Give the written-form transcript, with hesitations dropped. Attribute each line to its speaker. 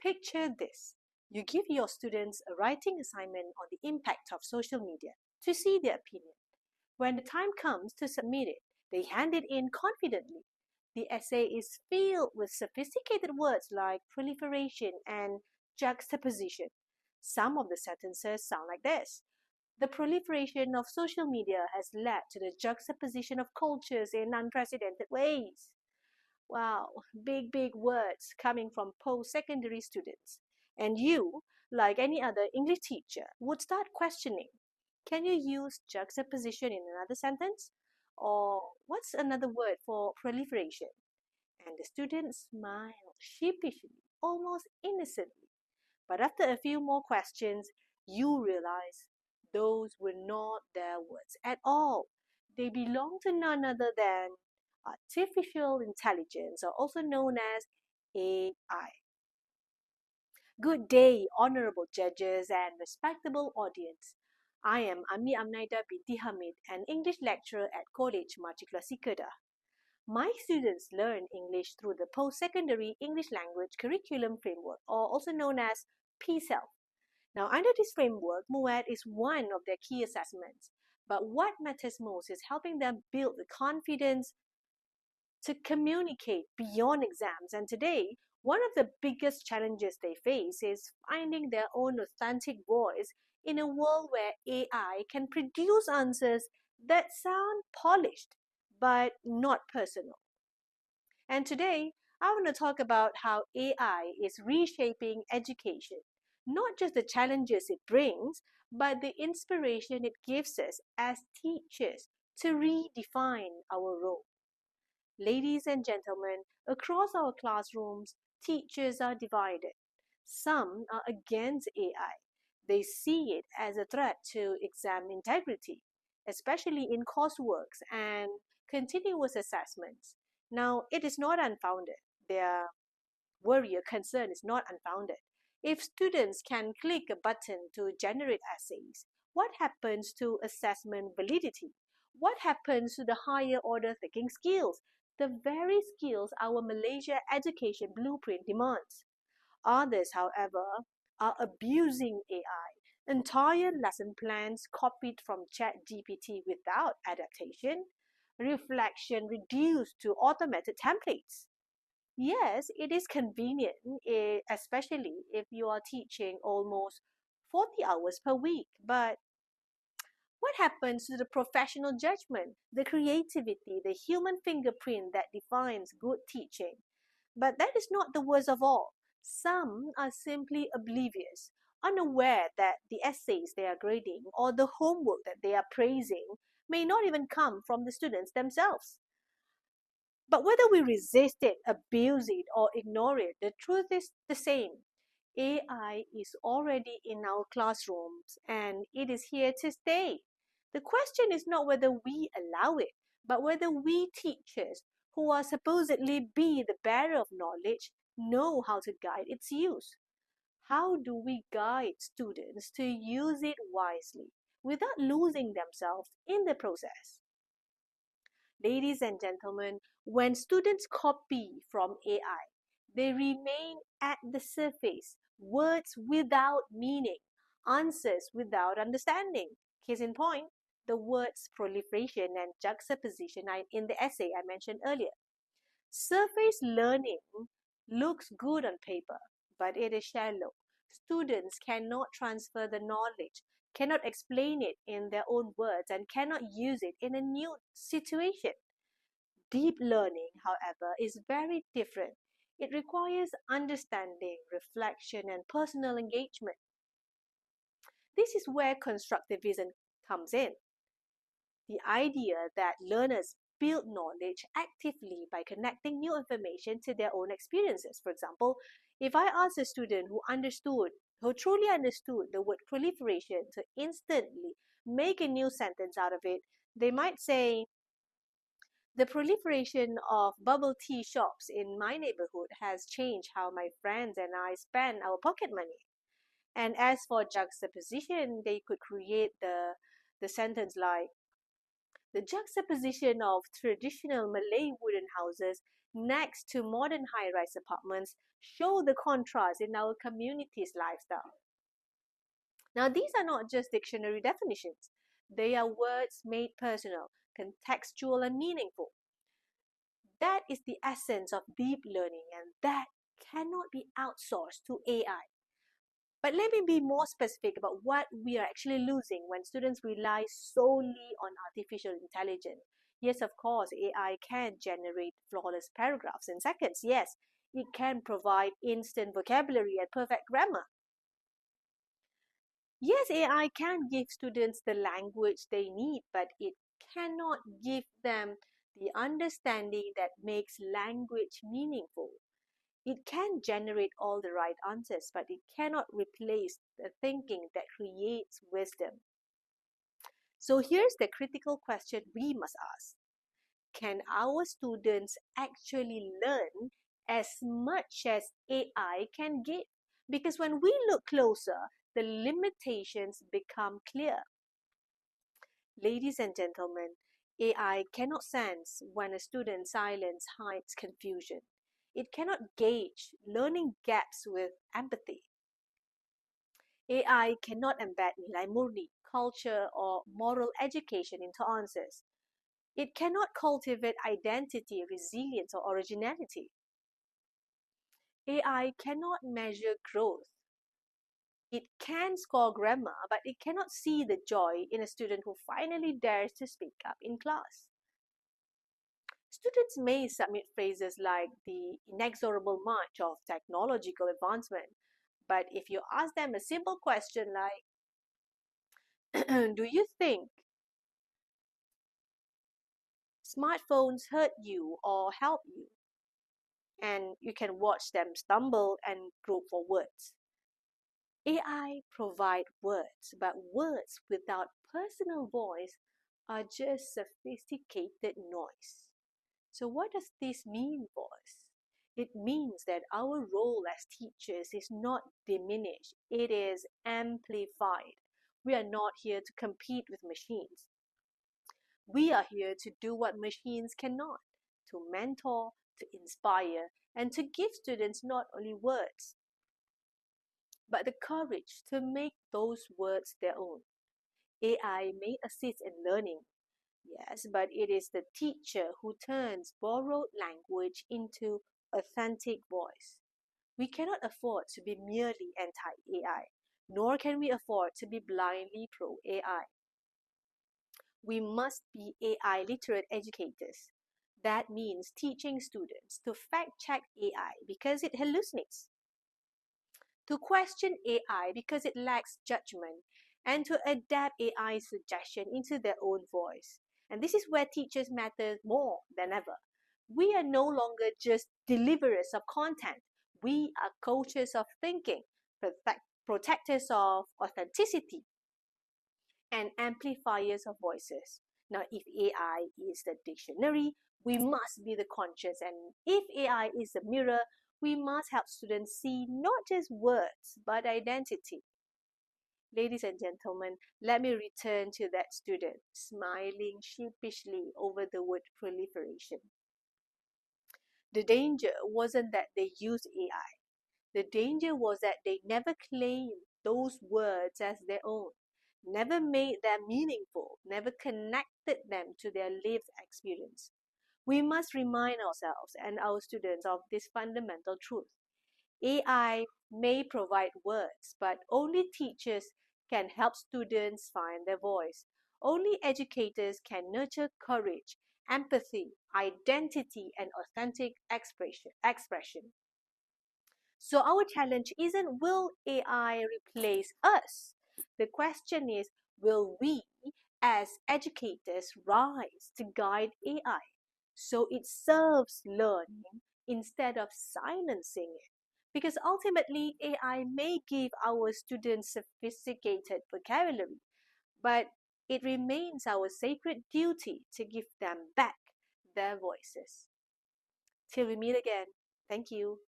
Speaker 1: Picture this. You give your students a writing assignment on the impact of social media to see their opinion. When the time comes to submit it, they hand it in confidently. The essay is filled with sophisticated words like proliferation and juxtaposition. Some of the sentences sound like this. The proliferation of social media has led to the juxtaposition of cultures in unprecedented ways. Wow, big words coming from post-secondary students. And you, like any other English teacher, would start questioning, can you use juxtaposition in another sentence? Or what's another word for proliferation? And the students smile sheepishly, almost innocently. But after a few more questions, you realize those were not their words at all. They belong to none other than artificial intelligence, or also known as AI. Good day, honorable judges and respectable audience. I am Ami Amnaida binti Hamid, an English lecturer at College Matrikulasi Kedah. My students learn English through the Post-Secondary English Language Curriculum Framework, or also known as PSELF. Now, under this framework, MUAD is one of their key assessments. But what matters most is helping them build the confidence to communicate beyond exams. And today, one of the biggest challenges they face is finding their own authentic voice in a world where AI can produce answers that sound polished but not personal. And today, I want to talk about how AI is reshaping education, not just the challenges it brings, but the inspiration it gives us as teachers to redefine our role. Ladies and gentlemen, across our classrooms, teachers are divided. Some are against AI. They see it as a threat to exam integrity, especially in courseworks and continuous assessments. Now, it is not unfounded. Their worry or concern is not unfounded. If students can click a button to generate essays, what happens to assessment validity? What happens to the higher order thinking skills, the very skills our Malaysia education blueprint demands? Others, however, are abusing AI. Entire lesson plans copied from ChatGPT without adaptation, reflection reduced to automated templates. Yes, it is convenient, especially if you are teaching almost 40 hours per week. But what happens to the professional judgment, the creativity, the human fingerprint that defines good teaching? But that is not the worst of all. Some are simply oblivious, unaware that the essays they are grading or the homework that they are praising may not even come from the students themselves. But whether we resist it, abuse it, or ignore it, the truth is the same. AI is already in our classrooms and it is here to stay. The question is not whether we allow it, but whether we teachers, who are supposedly be the bearer of knowledge, know how to guide its use. How do we guide students to use it wisely without losing themselves in the process? Ladies and gentlemen, when students copy from AI, they remain at the surface, words without meaning, answers without understanding. Case in point, the words proliferation and juxtaposition in the essay I mentioned earlier. Surface learning looks good on paper, but it is shallow. Students cannot transfer the knowledge, cannot explain it in their own words, and cannot use it in a new situation. Deep learning, however, is very different. It requires understanding, reflection, and personal engagement. This is where constructivism comes in. The idea that learners build knowledge actively by connecting new information to their own experiences. For example, if I ask a student who truly understood the word proliferation to instantly make a new sentence out of it, they might say, the proliferation of bubble tea shops in my neighborhood has changed how my friends and I spend our pocket money. And as for juxtaposition, they could create the sentence like, the juxtaposition of traditional Malay wooden houses next to modern high-rise apartments show the contrast in our community's lifestyle. Now, these are not just dictionary definitions. They are words made personal, contextual, and meaningful. That is the essence of deep learning, and that cannot be outsourced to AI. But let me be more specific about what we are actually losing when students rely solely on artificial intelligence. Yes, of course, AI can generate flawless paragraphs in seconds. Yes, it can provide instant vocabulary and perfect grammar. Yes, AI can give students the language they need, but it cannot give them the understanding that makes language meaningful. It can generate all the right answers, but it cannot replace the thinking that creates wisdom. So here's the critical question we must ask. Can our students actually learn as much as AI can give? Because when we look closer, the limitations become clear. Ladies and gentlemen, AI cannot sense when a student's silence hides confusion. It cannot gauge learning gaps with empathy. AI cannot embed nilai murni, culture, or moral education into answers. It cannot cultivate identity, resilience, or originality. AI cannot measure growth. It can score grammar, but it cannot see the joy in a student who finally dares to speak up in class. Students may submit phrases like the inexorable march of technological advancement, but if you ask them a simple question like, do you think smartphones hurt you or help you? And you can watch them stumble and grope for words. AI provide words, but words without personal voice are just sophisticated noise. So what does this mean for us? It means that our role as teachers is not diminished, it is amplified. We are not here to compete with machines. We are here to do what machines cannot, to mentor, to inspire, and to give students not only words, but the courage to make those words their own. AI may assist in learning, yes, but it is the teacher who turns borrowed language into authentic voice. We cannot afford to be merely anti-AI, nor can we afford to be blindly pro-AI. We must be AI literate educators. That means teaching students to fact-check AI because it hallucinates, to question AI because it lacks judgment, and to adapt AI suggestion into their own voice. And this is where teachers matter more than ever. We are no longer just deliverers of content. We are coaches of thinking, protectors of authenticity, and amplifiers of voices. Now, if AI is the dictionary, we must be the conscious. And if AI is the mirror, we must help students see not just words, but identity. Ladies and gentlemen, let me return to that student, smiling sheepishly over the word proliferation. The danger wasn't that they used AI. The danger was that they never claimed those words as their own, never made them meaningful, never connected them to their lived experience. We must remind ourselves and our students of this fundamental truth. AI may provide words, but only teachers can help students find their voice. Only educators can nurture courage, empathy, identity, and authentic expression. So our challenge isn't will AI replace us? The question is, will we as educators rise to guide AI so it serves learning instead of silencing it? Because ultimately, AI may give our students sophisticated vocabulary, but it remains our sacred duty to give them back their voices. Till we meet again, thank you.